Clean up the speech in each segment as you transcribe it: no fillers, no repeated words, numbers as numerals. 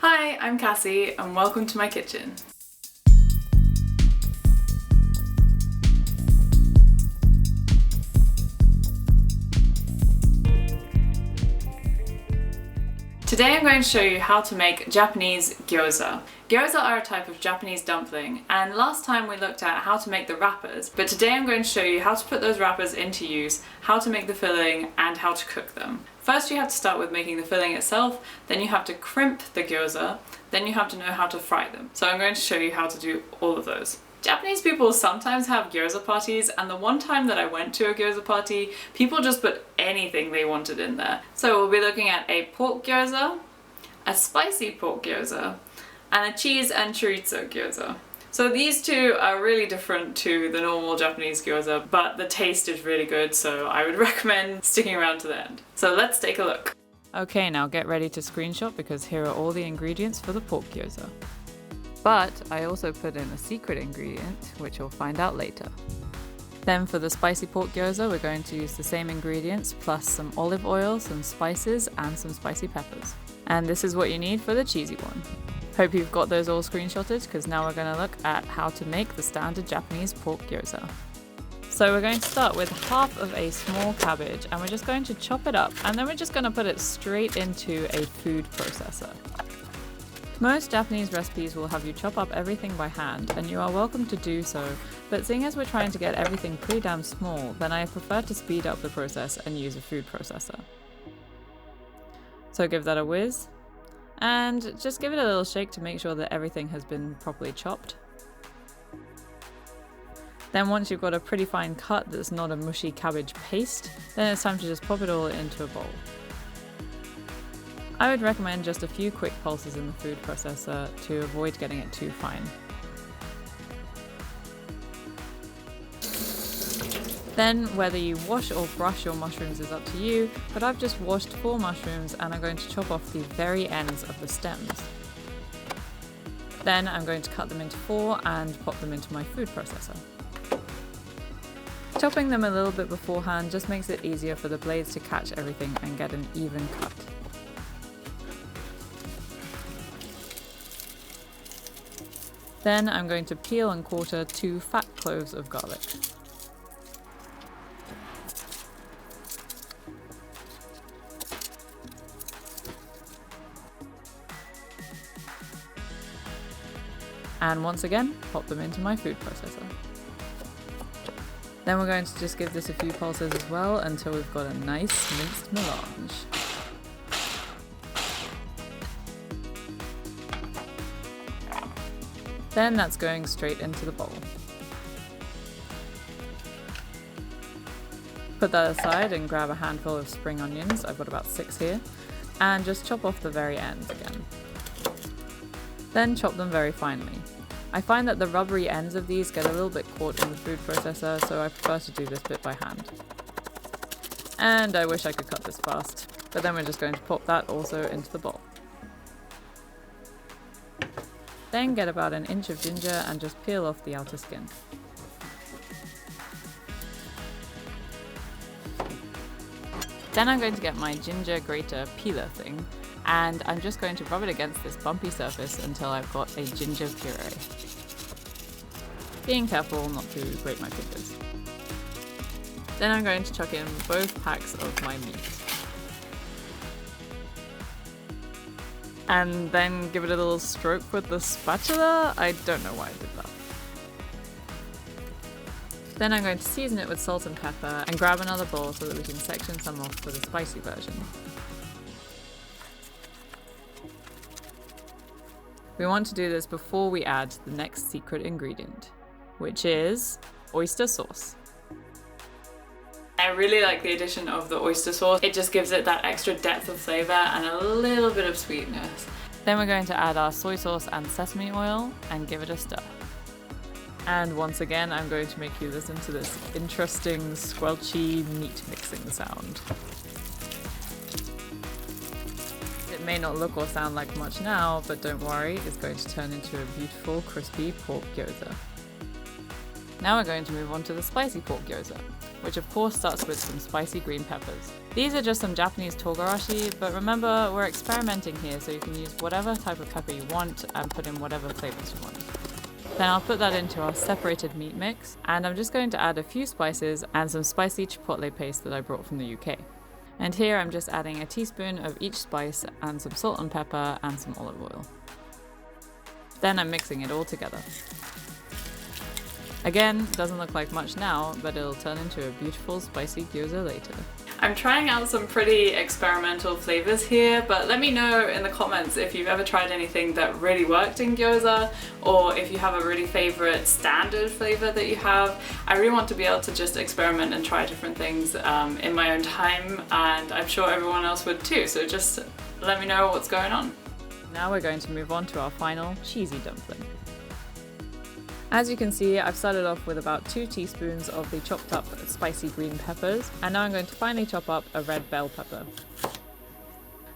Hi, I'm Cassie and welcome to my kitchen. Today I'm going to show you how to make Japanese gyoza. Gyoza are a type of Japanese dumpling, and last time we looked at how to make the wrappers, but today I'm going to show you how to put those wrappers into use, how to make the filling, and how to cook them. First you have to start with making the filling itself, then you have to crimp the gyoza, then you have to know how to fry them. So I'm going to show you how to do all of those. Japanese people sometimes have gyoza parties, and the one time that I went to a gyoza party, people just put anything they wanted in there. So we'll be looking at a pork gyoza, a spicy pork gyoza, and a cheese and chorizo gyoza. So these two are really different to the normal Japanese gyoza, but the taste is really good, so I would recommend sticking around to the end. So let's take a look. Okay, now get ready to screenshot because here are all the ingredients for the pork gyoza. But I also put in a secret ingredient, which you'll find out later. Then for the spicy pork gyoza, we're going to use the same ingredients, plus some olive oil, some spices, and some spicy peppers. And this is what you need for the cheesy one. Hope you've got those all screenshotted, because now we're going to look at how to make the standard Japanese pork gyoza. So we're going to start with half of a small cabbage, and we're just going to chop it up, and then we're just going to put it straight into a food processor. Most Japanese recipes will have you chop up everything by hand, and you are welcome to do so, but seeing as we're trying to get everything pretty damn small, then I prefer to speed up the process and use a food processor. So give that a whiz, and just give it a little shake to make sure that everything has been properly chopped. Then once you've got a pretty fine cut that's not a mushy cabbage paste, then it's time to just pop it all into a bowl. I would recommend just a few quick pulses in the food processor to avoid getting it too fine. Then whether you wash or brush your mushrooms is up to you, but I've just washed 4 mushrooms and I'm going to chop off the very ends of the stems. Then I'm going to cut them into 4 and pop them into my food processor. Chopping them a little bit beforehand just makes it easier for the blades to catch everything and get an even cut. Then I'm going to peel and quarter 2 fat cloves of garlic. And once again, pop them into my food processor. Then we're going to just give this a few pulses as well until we've got a nice minced melange. Then that's going straight into the bowl. Put that aside and grab a handful of spring onions, I've got about 6 here, and just chop off the very ends again. Then chop them very finely. I find that the rubbery ends of these get a little bit caught in the food processor, so I prefer to do this bit by hand. And I wish I could cut this fast, but then we're just going to pop that also into the bowl. Then get about an inch of ginger and just peel off the outer skin. Then I'm going to get my ginger grater peeler thing, and I'm just going to rub it against this bumpy surface until I've got a ginger puree. Being careful not to grate my fingers. Then I'm going to chuck in both packs of my meat. And then give it a little stroke with the spatula. I don't know why I did that. Then I'm going to season it with salt and pepper and grab another bowl so that we can section some off for the spicy version. We want to do this before we add the next secret ingredient, which is oyster sauce. I really like the addition of the oyster sauce. It just gives it that extra depth of flavor and a little bit of sweetness. Then we're going to add our soy sauce and sesame oil and give it a stir. And once again, I'm going to make you listen to this interesting squelchy meat mixing sound. It may not look or sound like much now, but don't worry, it's going to turn into a beautiful crispy pork gyoza. Now we're going to move on to the spicy pork gyoza. which of course starts with some spicy green peppers. These are just some Japanese togarashi, but remember we're experimenting here, so you can use whatever type of pepper you want and put in whatever flavors you want. Then I'll put that into our separated meat mix, and I'm just going to add a few spices and some spicy chipotle paste that I brought from the UK. And here I'm just adding a teaspoon of each spice and some salt and pepper and some olive oil. Then I'm mixing it all together. Again, doesn't look like much now, but it'll turn into a beautiful spicy gyoza later. I'm trying out some pretty experimental flavors here, but let me know in the comments if you've ever tried anything that really worked in gyoza, or if you have a really favorite standard flavor that you have. I really want to be able to just experiment and try different things in my own time, and I'm sure everyone else would too, so just let me know what's going on. Now we're going to move on to our final cheesy dumpling. As you can see, I've started off with about 2 teaspoons of the chopped up spicy green peppers, and now I'm going to finally chop up a red bell pepper.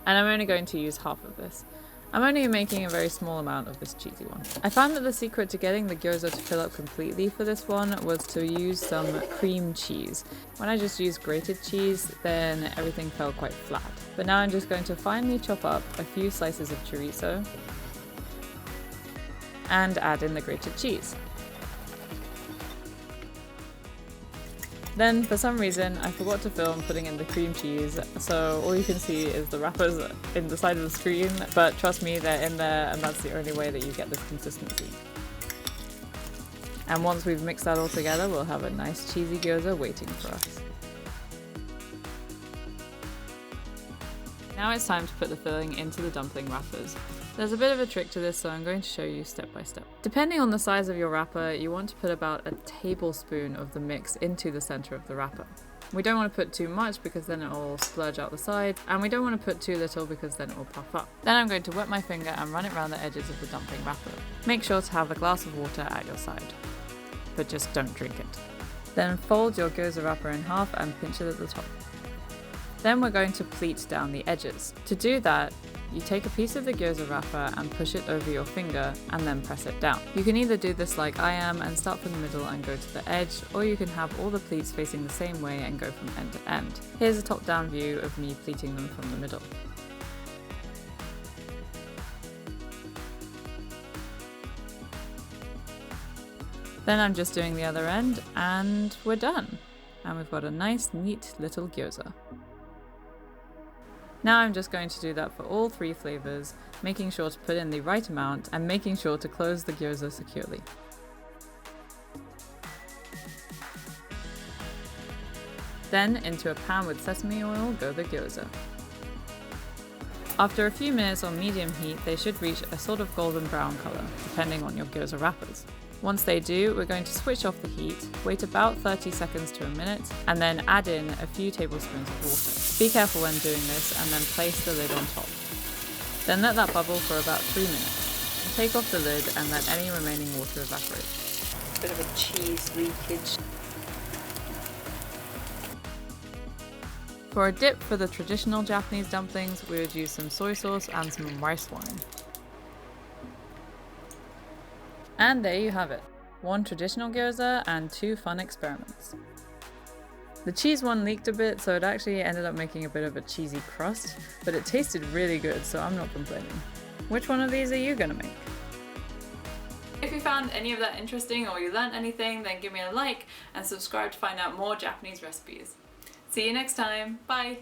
And I'm only going to use half of this. I'm only making a very small amount of this cheesy one. I found that the secret to getting the gyoza to fill up completely for this one was to use some cream cheese. When I just used grated cheese, then everything fell quite flat. But now I'm just going to finally chop up a few slices of chorizo and add in the grated cheese. Then, for some reason, I forgot to film putting in the cream cheese, so all you can see is the wrappers in the side of the screen, but trust me, they're in there, and that's the only way that you get this consistency. And once we've mixed that all together, we'll have a nice cheesy gyoza waiting for us. Now it's time to put the filling into the dumpling wrappers. There's a bit of a trick to this, so I'm going to show you step by step. Depending on the size of your wrapper, you want to put about a tablespoon of the mix into the center of the wrapper. We don't want to put too much because then it will splurge out the side, and we don't want to put too little because then it will puff up. Then I'm going to wet my finger and run it around the edges of the dumpling wrapper. Make sure to have a glass of water at your side, but just don't drink it. Then fold your gyoza wrapper in half and pinch it at the top. Then we're going to pleat down the edges. To do that, you take a piece of the gyoza wrapper and push it over your finger and then press it down. You can either do this like I am and start from the middle and go to the edge, or you can have all the pleats facing the same way and go from end to end. Here's a top-down view of me pleating them from the middle. Then I'm just doing the other end and we're done. And we've got a nice, neat little gyoza. Now I'm just going to do that for all 3 flavors, making sure to put in the right amount and making sure to close the gyoza securely. Then into a pan with sesame oil go the gyoza. After a few minutes on medium heat, they should reach a sort of golden brown color, depending on your gyoza wrappers. Once they do, we're going to switch off the heat, wait about 30 seconds to a minute, and then add in a few tablespoons of water. Be careful when doing this, and then place the lid on top. Then let that bubble for about 3 minutes. Take off the lid and let any remaining water evaporate. Bit of a cheese leakage. For a dip for the traditional Japanese dumplings, we would use some soy sauce and some rice wine. And there you have it. 1 traditional gyoza and 2 fun experiments. The cheese one leaked a bit, so it actually ended up making a bit of a cheesy crust, but it tasted really good, so I'm not complaining. Which one of these are you gonna make? If you found any of that interesting or you learned anything, then give me a like and subscribe to find out more Japanese recipes. See you next time. Bye!